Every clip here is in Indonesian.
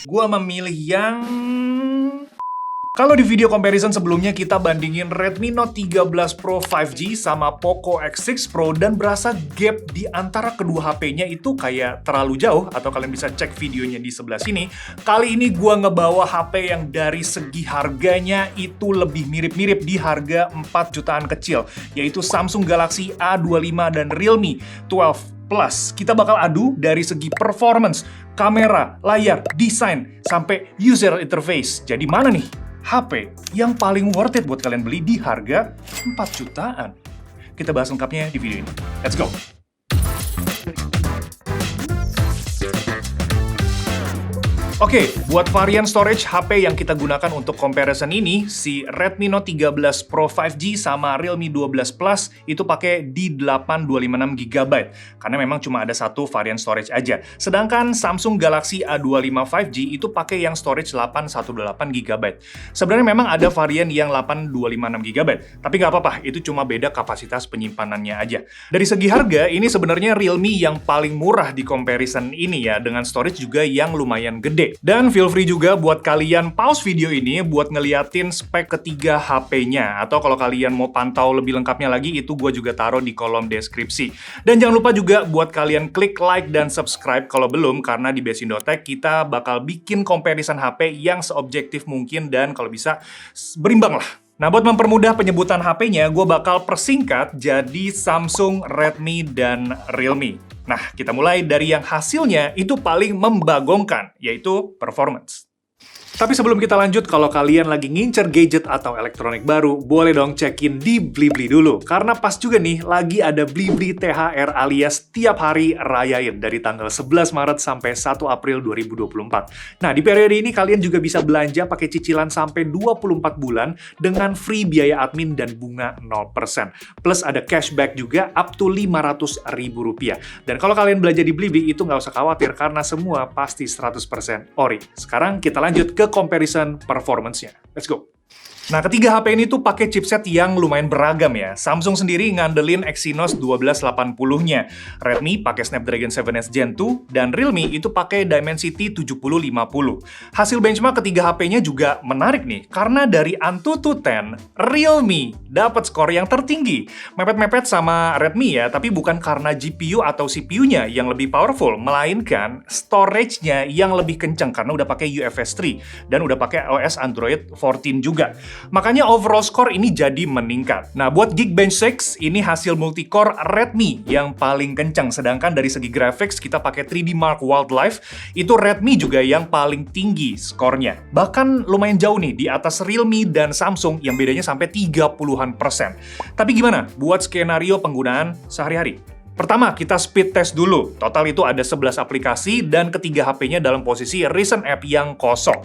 Gua memilih yang... Kalau di video comparison sebelumnya kita bandingin Redmi Note 13 Pro 5G sama Poco X6 Pro dan berasa gap di antara kedua HP-nya itu kayak terlalu jauh, atau kalian bisa cek videonya di sebelah sini. Kali ini gua ngebawa HP yang dari segi harganya itu lebih mirip-mirip di harga 4 jutaan kecil, yaitu Samsung Galaxy A25 dan Realme 12 Plus. Kita bakal adu dari segi performance, kamera, layar, desain, sampai user interface. Jadi mana nih HP yang paling worth it buat kalian beli di harga 4 jutaan? Kita bahas lengkapnya di video ini. Let's go! Oke, buat varian storage HP yang kita gunakan untuk comparison ini, si Redmi Note 13 Pro 5G sama Realme 12 Plus itu pakai di 8256GB, karena memang cuma ada satu varian storage aja. Sedangkan Samsung Galaxy A25 5G itu pakai yang storage 818GB. Sebenarnya memang ada varian yang 8256GB, tapi nggak apa-apa, itu cuma beda kapasitas penyimpanannya aja. Dari segi harga, ini sebenarnya Realme yang paling murah di comparison ini ya, dengan storage juga yang lumayan gede. Dan feel free juga buat kalian pause video ini buat ngeliatin spek ketiga HP-nya. Atau kalau kalian mau pantau lebih lengkapnya lagi, itu gue juga taruh di kolom deskripsi. Dan jangan lupa juga buat kalian klik like dan subscribe kalau belum, karena di Besindotech kita bakal bikin comparison HP yang seobjektif mungkin dan kalau bisa berimbang lah. Nah, buat mempermudah penyebutan HP-nya, gue bakal persingkat jadi Samsung, Redmi, dan Realme. Nah, kita mulai dari yang hasilnya itu paling membagongkan, yaitu performance. Tapi sebelum kita lanjut, kalau kalian lagi ngincer gadget atau elektronik baru, boleh dong cekin di Blibli dulu. Karena pas juga nih, lagi ada Blibli THR alias tiap hari rayain dari tanggal 11 Maret sampai 1 April 2024. Nah, di periode ini kalian juga bisa belanja pakai cicilan sampai 24 bulan dengan free biaya admin dan bunga 0%. Plus ada cashback juga up to Rp500.000. Dan kalau kalian belanja di Blibli, itu nggak usah khawatir karena semua pasti 100% ori. Sekarang kita lanjut ke comparison performance-nya. Let's go! Nah, ketiga HP ini tuh pakai chipset yang lumayan beragam ya. Samsung sendiri ngandelin Exynos 1280-nya. Redmi pakai Snapdragon 7S Gen 2, dan Realme itu pakai Dimensity 7050. Hasil benchmark ketiga HP-nya juga menarik nih, karena dari Antutu 10, Realme dapat skor yang tertinggi. Mepet-mepet sama Redmi ya, tapi bukan karena GPU atau CPU-nya yang lebih powerful, melainkan storage-nya yang lebih kencang karena udah pakai UFS 3 dan udah pakai OS Android 14 juga. Makanya overall score ini jadi meningkat. Nah, buat Geekbench 6, ini hasil multicore Redmi yang paling kencang. Sedangkan dari segi graphics, kita pakai 3D Mark Wildlife, itu Redmi juga yang paling tinggi skornya. Bahkan lumayan jauh nih, di atas Realme dan Samsung yang bedanya sampai 30-an%. Tapi gimana buat skenario penggunaan sehari-hari? Pertama, kita speed test dulu. Total itu ada 11 aplikasi dan ketiga HP-nya dalam posisi recent app yang kosong.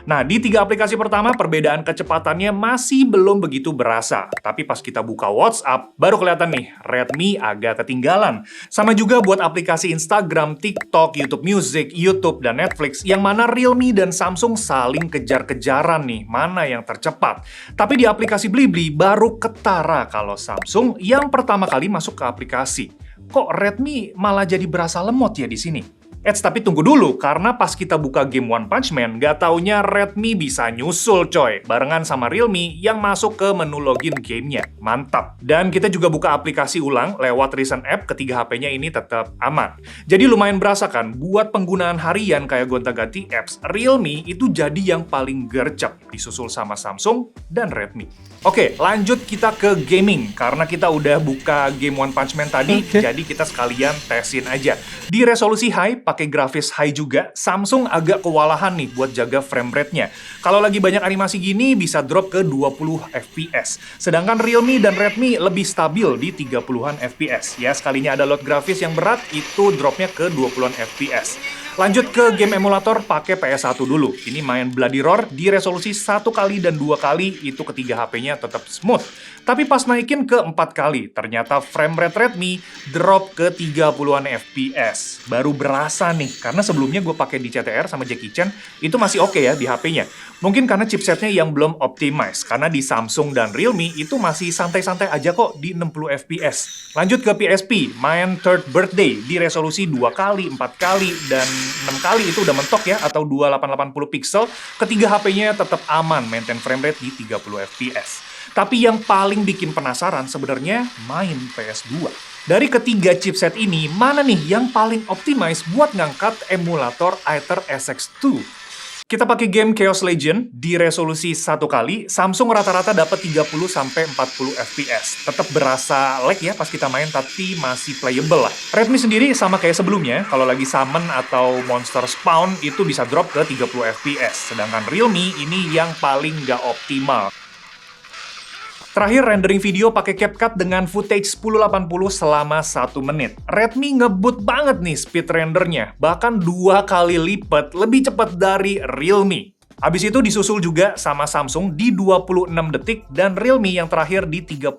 Nah, di 3 aplikasi pertama, perbedaan kecepatannya masih belum begitu berasa. Tapi pas kita buka WhatsApp, baru kelihatan nih, Redmi agak ketinggalan. Sama juga buat aplikasi Instagram, TikTok, YouTube Music, YouTube, dan Netflix, yang mana Realme dan Samsung saling kejar-kejaran nih, mana yang tercepat. Tapi di aplikasi Blibli, baru ketara kalau Samsung yang pertama kali masuk ke aplikasi. Kok Redmi malah jadi berasa lemot ya di sini? Tapi tunggu dulu, karena pas kita buka game One Punch Man, nggak taunya Redmi bisa nyusul coy, barengan sama Realme yang masuk ke menu login gamenya. Mantap! Dan kita juga buka aplikasi ulang lewat recent app, ketiga HP-nya ini tetap aman. Jadi lumayan berasa kan, buat penggunaan harian kayak gonta-ganti apps, Realme itu jadi yang paling gercep, disusul sama Samsung dan Redmi. Oke, lanjut kita ke gaming. Karena kita udah buka game One Punch Man tadi, jadi kita sekalian tesin aja. Di resolusi high, pakai grafis high juga, Samsung agak kewalahan nih buat jaga frame rate-nya. Kalau lagi banyak animasi gini, bisa drop ke 20 FPS. Sedangkan Realme dan Redmi lebih stabil di 30-an FPS. Ya, sekalinya ada load grafis yang berat, itu dropnya ke 20-an FPS. Lanjut ke game emulator, pakai PS1 dulu. Ini main Bloody Roar di resolusi 1 kali dan 2 kali, itu ketiga HP-nya tetap smooth. Tapi pas naikin ke 4 kali, ternyata frame rate Redmi drop ke 30-an FPS. Baru berasa nih, karena sebelumnya gue pakai di CTR sama Jackie Chan, itu masih oke ya di HP-nya. Mungkin karena chipsetnya yang belum optimize, karena di Samsung dan Realme itu masih santai-santai aja kok di 60 FPS. Lanjut ke PSP, main Third Birthday di resolusi 2 kali, 4 kali, dan 6 kali itu udah mentok ya, atau 2880 pixel. Ketiga HP-nya tetap aman, maintain frame rate di 30 FPS. Tapi yang paling bikin penasaran sebenarnya main PS2. Dari ketiga chipset ini, mana nih yang paling optimize buat ngangkat emulator Aether SX2? Kita pakai game Chaos Legend di resolusi 1 kali, Samsung rata-rata dapat 30-40 FPS. Tetap berasa lag ya pas kita main, tapi masih playable lah. Redmi sendiri sama kayak sebelumnya, kalau lagi summon atau monster spawn itu bisa drop ke 30 FPS. Sedangkan Realme ini yang paling nggak optimal. Terakhir, rendering video pakai CapCut dengan footage 1080 selama 1 menit. Redmi ngebut banget nih speed rendernya, bahkan 2 kali lipat lebih cepat dari Realme. Habis itu disusul juga sama Samsung di 26 detik dan Realme yang terakhir di 38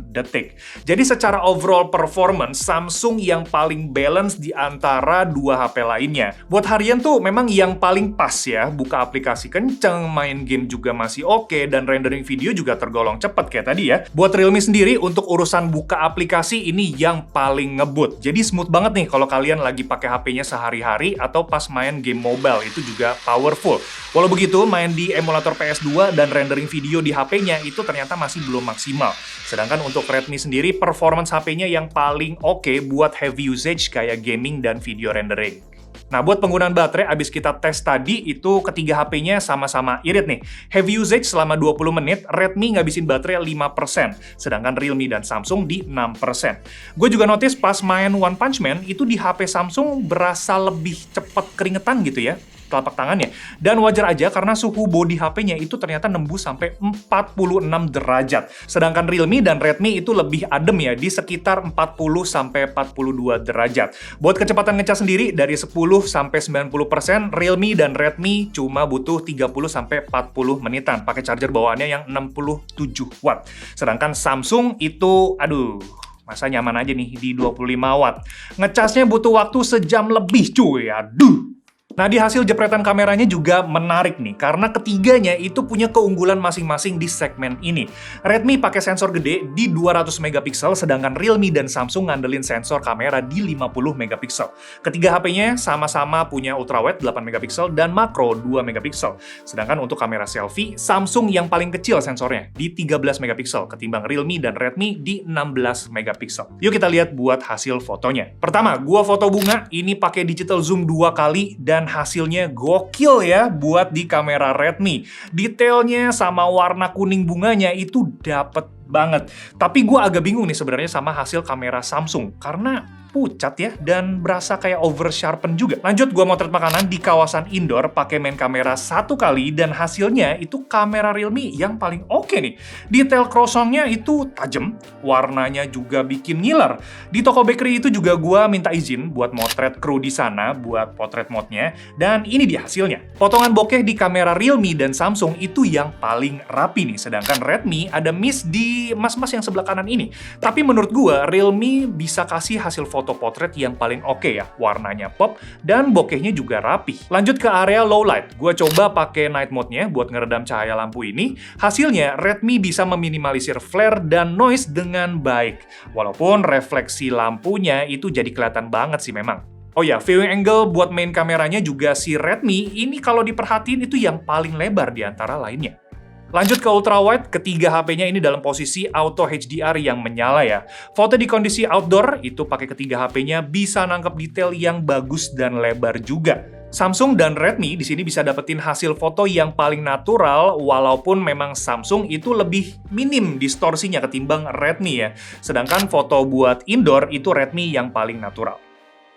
detik. Jadi secara overall performance, Samsung yang paling balance di antara dua HP lainnya. Buat harian tuh memang yang paling pas ya, buka aplikasi kenceng, main game juga masih oke, dan rendering video juga tergolong cepat kayak tadi ya. Buat Realme sendiri, untuk urusan buka aplikasi ini yang paling ngebut. Jadi smooth banget nih kalau kalian lagi pakai HP-nya sehari-hari atau pas main game mobile, itu juga powerful. Walau begitu, main di emulator PS2 dan rendering video di HP-nya itu ternyata masih belum maksimal. Sedangkan untuk Redmi sendiri, performance HP-nya yang paling oke buat heavy usage kayak gaming dan video rendering. Nah, buat penggunaan baterai, abis kita tes tadi, itu ketiga HP-nya sama-sama irit nih. Heavy usage selama 20 menit, Redmi ngabisin baterai 5%, sedangkan Realme dan Samsung di 6%. Gue juga notice pas main One Punch Man, itu di HP Samsung berasa lebih cepat keringetan gitu ya, telapak tangannya. Dan wajar aja karena suhu body HP-nya itu ternyata nembus sampai 46 derajat. Sedangkan Realme dan Redmi itu lebih adem ya, di sekitar 40-42 derajat. Buat kecepatan ngecas sendiri, dari 10-90%, Realme dan Redmi cuma butuh 30-40 menitan, pakai charger bawaannya yang 67 watt. Sedangkan Samsung itu, aduh, masa nyaman aja nih di 25 watt. Ngecasnya butuh waktu sejam lebih cuy, aduh. Nah, di hasil jepretan kameranya juga menarik nih, karena ketiganya itu punya keunggulan masing-masing di segmen ini. Redmi pakai sensor gede di 200 megapiksel, sedangkan Realme dan Samsung ngandelin sensor kamera di 50 megapiksel. Ketiga HP-nya sama-sama punya ultrawide 8 megapiksel dan makro 2 megapiksel. Sedangkan untuk kamera selfie, Samsung yang paling kecil sensornya di 13 megapiksel, ketimbang Realme dan Redmi di 16 megapiksel. Yuk kita lihat buat hasil fotonya. Pertama, gua foto bunga, ini pakai digital zoom 2 kali, dan hasilnya gokil ya buat di kamera Redmi. Detailnya sama warna kuning bunganya itu dapet banget. Tapi gue agak bingung nih sebenarnya sama hasil kamera Samsung, karena pucat ya, dan berasa kayak over sharpen juga. Lanjut, gue motret makanan di kawasan indoor pakai main kamera 1 kali, dan hasilnya itu kamera Realme yang paling oke nih. Detail croissantnya itu tajam, warnanya juga bikin ngiler. Di toko bakery itu juga gue minta izin buat motret kru di sana buat potret mode-nya, dan ini dia hasilnya. Potongan bokeh di kamera Realme dan Samsung itu yang paling rapi nih, sedangkan Redmi ada miss di mas-mas yang sebelah kanan ini. Tapi menurut gue, Realme bisa kasih hasil foto potret yang paling oke ya, warnanya pop dan bokehnya juga rapi. Lanjut ke area low light, gue coba pakai night mode-nya buat ngeredam cahaya lampu ini. Hasilnya Redmi bisa meminimalisir flare dan noise dengan baik, walaupun refleksi lampunya itu jadi kelihatan banget sih memang. Oh ya, viewing angle buat main kameranya juga si Redmi ini kalau diperhatiin itu yang paling lebar di antara lainnya. Lanjut ke ultrawide, ketiga HP-nya ini dalam posisi auto HDR yang menyala ya. Foto di kondisi outdoor, itu pakai ketiga HP-nya bisa nangkep detail yang bagus dan lebar juga. Samsung dan Redmi di sini bisa dapetin hasil foto yang paling natural, walaupun memang Samsung itu lebih minim distorsinya ketimbang Redmi ya. Sedangkan foto buat indoor itu Redmi yang paling natural.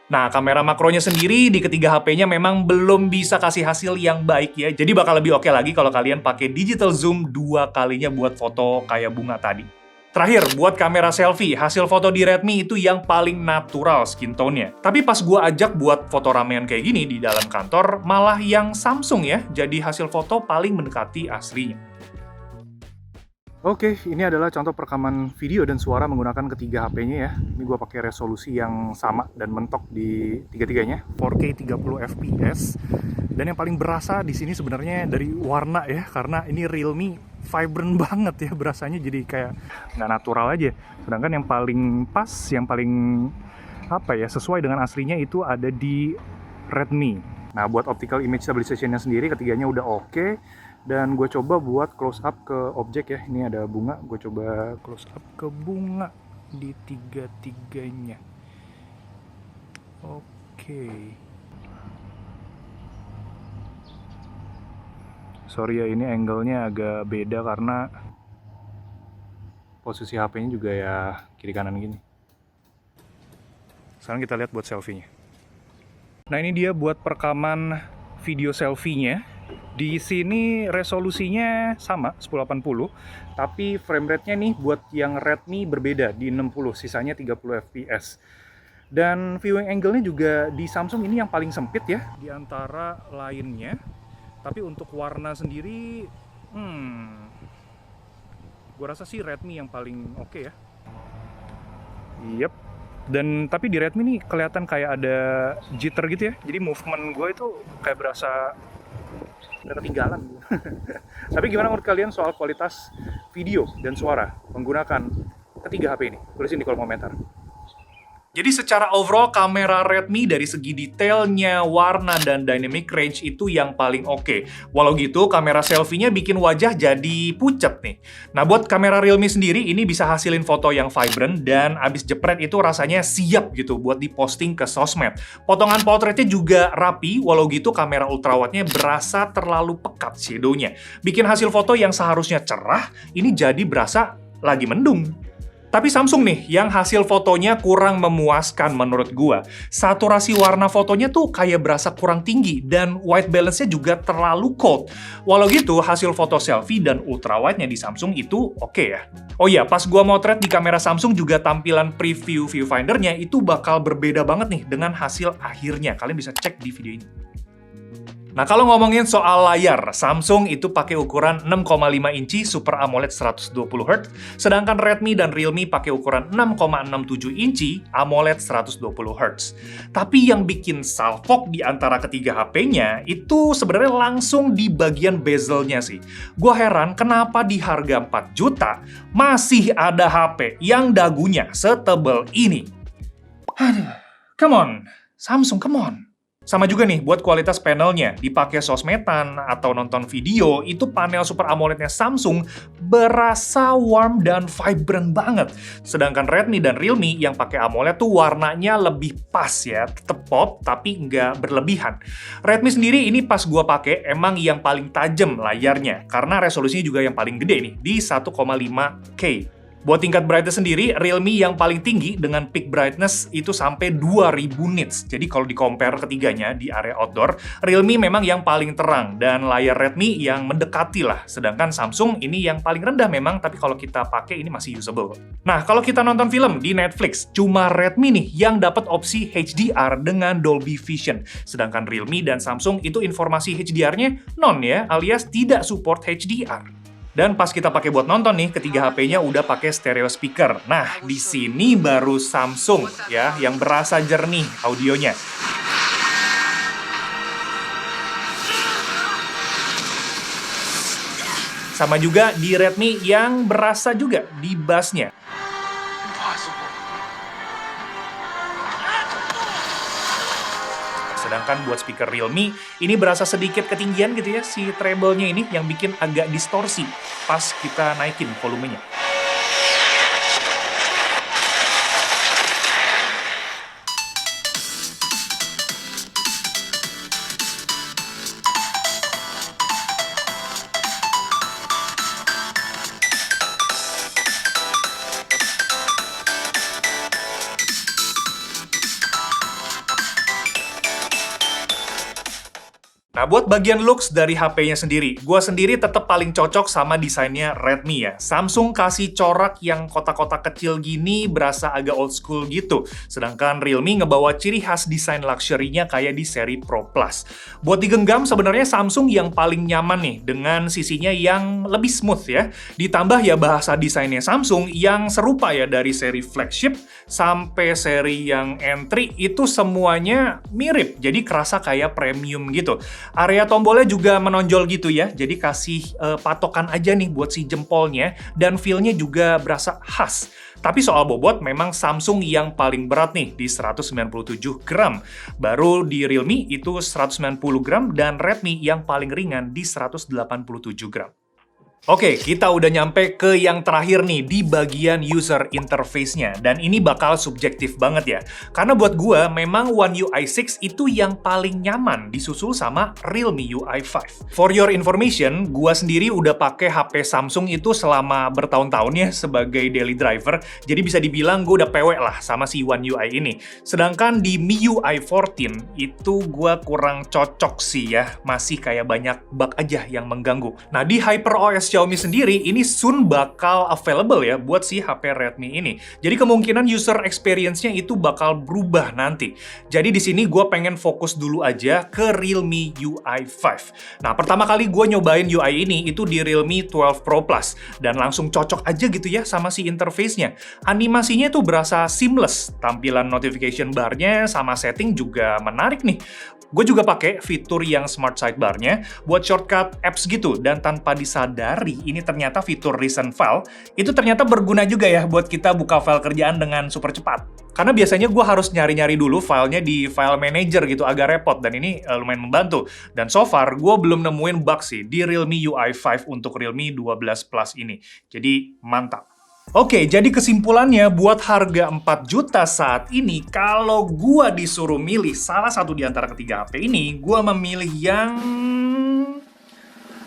Nah, kamera makronya sendiri di ketiga HP-nya memang belum bisa kasih hasil yang baik ya. Jadi bakal lebih oke lagi kalau kalian pakai digital zoom 2 kalinya buat foto kayak bunga tadi. Terakhir, buat kamera selfie, hasil foto di Redmi itu yang paling natural skin tone-nya. Tapi pas gua ajak buat foto ramean kayak gini di dalam kantor, malah yang Samsung ya, jadi hasil foto paling mendekati aslinya. Oke, ini adalah contoh perekaman video dan suara menggunakan ketiga HP-nya ya. Ini gue pakai resolusi yang sama dan mentok di tiga-tiganya, 4K 30 fps. Dan yang paling berasa di sini sebenarnya dari warna ya, karena ini Realme vibrant banget ya berasanya, jadi kayak nggak natural aja. Sedangkan yang paling pas, yang paling apa ya, sesuai dengan aslinya itu ada di Redmi. Nah, buat optical image stabilization-nya sendiri ketiganya udah oke. Dan gue coba buat close up ke objek ya. Ini ada bunga, gue coba close up ke bunga di tiga-tiganya. Oke. Sorry ya, ini angle-nya agak beda karena posisi HP-nya juga ya kiri kanan gini. Sekarang kita lihat buat selfie-nya. Nah, ini dia buat perekaman video selfie-nya. Di sini resolusinya sama 1080, tapi frame rate-nya nih buat yang Redmi berbeda di 60, sisanya 30 fps. Dan viewing angle-nya juga di Samsung ini yang paling sempit ya di antara lainnya. Tapi untuk warna sendiri, gue rasa sih Redmi yang paling oke ya. Yep. Dan tapi di Redmi nih kelihatan kayak ada jitter gitu ya. Jadi movement gue itu kayak berasa udah ketinggalan. Tapi gimana menurut kalian soal kualitas video dan suara menggunakan ketiga HP ini? Tulisin di kolom komentar. Jadi secara overall kamera Redmi dari segi detailnya, warna, dan dynamic range itu yang paling oke. Walau gitu, kamera selfie-nya bikin wajah jadi pucet nih. Nah, buat kamera Realme sendiri, ini bisa hasilin foto yang vibrant dan abis jepret itu rasanya siap gitu buat diposting ke sosmed. Potongan potretnya juga rapi, walau gitu kamera ultrawide-nya berasa terlalu pekat shadow-nya. Bikin hasil foto yang seharusnya cerah, ini jadi berasa lagi mendung. Tapi Samsung nih, yang hasil fotonya kurang memuaskan menurut gua. Saturasi warna fotonya tuh kayak berasa kurang tinggi, dan white balance-nya juga terlalu cold. Walau gitu, hasil foto selfie dan ultrawide-nya di Samsung itu oke ya. Oh iya, pas gua motret di kamera Samsung juga tampilan preview viewfinder-nya itu bakal berbeda banget nih dengan hasil akhirnya. Kalian bisa cek di video ini. Nah, kalau ngomongin soal layar, Samsung itu pakai ukuran 6,5 inci Super AMOLED 120Hz, sedangkan Redmi dan Realme pakai ukuran 6,67 inci AMOLED 120Hz. Tapi yang bikin salfok di antara ketiga HP-nya itu sebenarnya langsung di bagian bezelnya sih. Gua heran kenapa di harga 4 juta masih ada HP yang dagunya setebal ini. Aduh, come on, Samsung, come on. Sama juga nih buat kualitas panelnya, dipakai sosmedan atau nonton video, itu panel Super AMOLED-nya Samsung berasa warm dan vibrant banget. Sedangkan Redmi dan Realme yang pakai AMOLED tuh warnanya lebih pas ya, tetep pop tapi nggak berlebihan. Redmi sendiri ini pas gua pakai emang yang paling tajam layarnya, karena resolusinya juga yang paling gede nih, di 1,5K. Buat tingkat brightness sendiri, Realme yang paling tinggi dengan peak brightness itu sampai 2000 nits. Jadi kalau di-compare ketiganya di area outdoor, Realme memang yang paling terang dan layar Redmi yang mendekati lah. Sedangkan Samsung ini yang paling rendah memang, tapi kalau kita pakai ini masih usable. Nah, kalau kita nonton film di Netflix, cuma Redmi nih yang dapat opsi HDR dengan Dolby Vision. Sedangkan Realme dan Samsung itu informasi HDR-nya non ya, alias tidak support HDR. Dan pas kita pakai buat nonton nih, ketiga HP-nya udah pakai stereo speaker. Nah, di sini baru Samsung ya yang berasa jernih audionya. Sama juga di Redmi yang berasa juga di bass-nya. Sedangkan buat speaker Realme, ini berasa sedikit ketinggian gitu ya, si treble-nya ini yang bikin agak distorsi pas kita naikin volumenya. Nah, buat bagian looks dari HP-nya sendiri, gue sendiri tetap paling cocok sama desainnya Redmi ya. Samsung kasih corak yang kotak-kotak kecil gini berasa agak old school gitu. Sedangkan Realme ngebawa ciri khas desain luxury-nya kayak di seri Pro Plus. Buat digenggam, sebenarnya Samsung yang paling nyaman nih, dengan sisinya yang lebih smooth ya. Ditambah ya bahasa desainnya Samsung yang serupa ya dari seri flagship sampai seri yang entry itu semuanya mirip. Jadi kerasa kayak premium gitu. Area tombolnya juga menonjol gitu ya, jadi kasih patokan aja nih buat si jempolnya, dan feel-nya juga berasa khas. Tapi soal bobot, memang Samsung yang paling berat nih, di 197 gram. Baru di Realme itu 190 gram, dan Redmi yang paling ringan di 187 gram. Oke, kita udah nyampe ke yang terakhir nih, di bagian user interface-nya. Dan ini bakal subjektif banget ya. Karena buat gua, memang One UI 6 itu yang paling nyaman, disusul sama Realme UI 5. For your information, gua sendiri udah pakai HP Samsung itu selama bertahun-tahun ya, sebagai daily driver. Jadi bisa dibilang gua udah PW lah sama si One UI ini. Sedangkan di MIUI 14, itu gua kurang cocok sih ya. Masih kayak banyak bug aja yang mengganggu. Nah, di HyperOS Xiaomi sendiri, ini soon bakal available ya buat si HP Redmi ini. Jadi kemungkinan user experience-nya itu bakal berubah nanti. Jadi di sini gue pengen fokus dulu aja ke Realme UI 5. Nah, pertama kali gue nyobain UI ini itu di Realme 12 Pro Plus. Dan langsung cocok aja gitu ya sama si interface-nya. Animasinya tuh berasa seamless. Tampilan notification bar-nya sama setting juga menarik nih. Gue juga pakai fitur yang smart sidebar-nya buat shortcut apps gitu, dan tanpa disadari ini ternyata fitur recent file itu ternyata berguna juga ya buat kita buka file kerjaan dengan super cepat. Karena biasanya gue harus nyari-nyari dulu filenya di file manager gitu, agak repot, dan ini lumayan membantu. Dan so far gue belum nemuin bug sih di Realme UI 5 untuk Realme 12 Plus ini. Jadi mantap. Oke, jadi kesimpulannya buat harga 4 juta saat ini, kalau gua disuruh milih salah satu di antara ketiga HP ini, gua memilih yang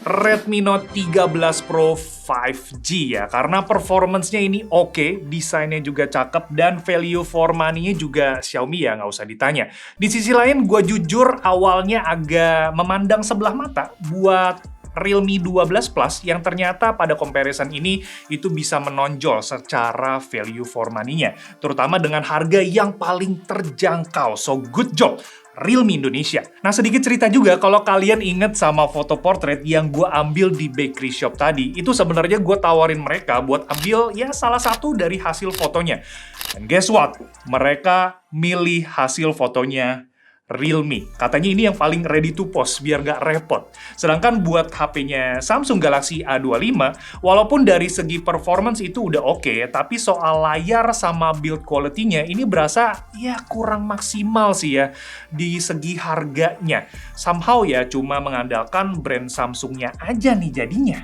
Redmi Note 13 Pro 5G ya, karena performance-nya ini oke, desainnya juga cakep, dan value for money-nya juga Xiaomi ya, nggak usah ditanya. Di sisi lain, gua jujur awalnya agak memandang sebelah mata buat Realme 12 Plus yang ternyata pada comparison ini itu bisa menonjol secara value for money-nya, terutama dengan harga yang paling terjangkau. So good job Realme Indonesia. Nah, sedikit cerita juga, kalau kalian inget sama foto portrait yang gue ambil di bakery shop tadi, itu sebenarnya gue tawarin mereka buat ambil ya salah satu dari hasil fotonya. And guess what? Mereka milih hasil fotonya Realme. Katanya ini yang paling ready to post, biar nggak repot. Sedangkan buat HP-nya Samsung Galaxy A25, walaupun dari segi performance itu udah oke, tapi soal layar sama build quality-nya ini berasa ya kurang maksimal sih ya di segi harganya. Somehow ya cuma mengandalkan brand Samsung-nya aja nih jadinya.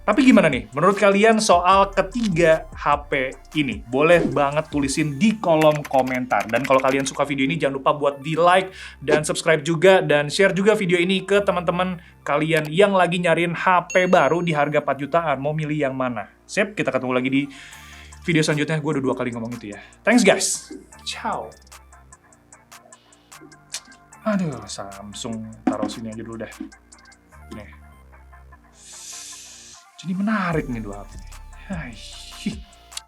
Tapi gimana nih, menurut kalian soal ketiga HP ini? Boleh banget tulisin di kolom komentar. Dan kalau kalian suka video ini, jangan lupa buat di-like dan subscribe juga. Dan share juga video ini ke teman-teman kalian yang lagi nyariin HP baru di harga 4 jutaan. Mau milih yang mana? Sip, kita ketemu lagi di video selanjutnya. Gue udah 2 kali ngomong itu ya. Thanks guys. Ciao. Aduh, Samsung taruh sini aja dulu deh. Nih. Jadi menarik nih 2 HP nih. Hai.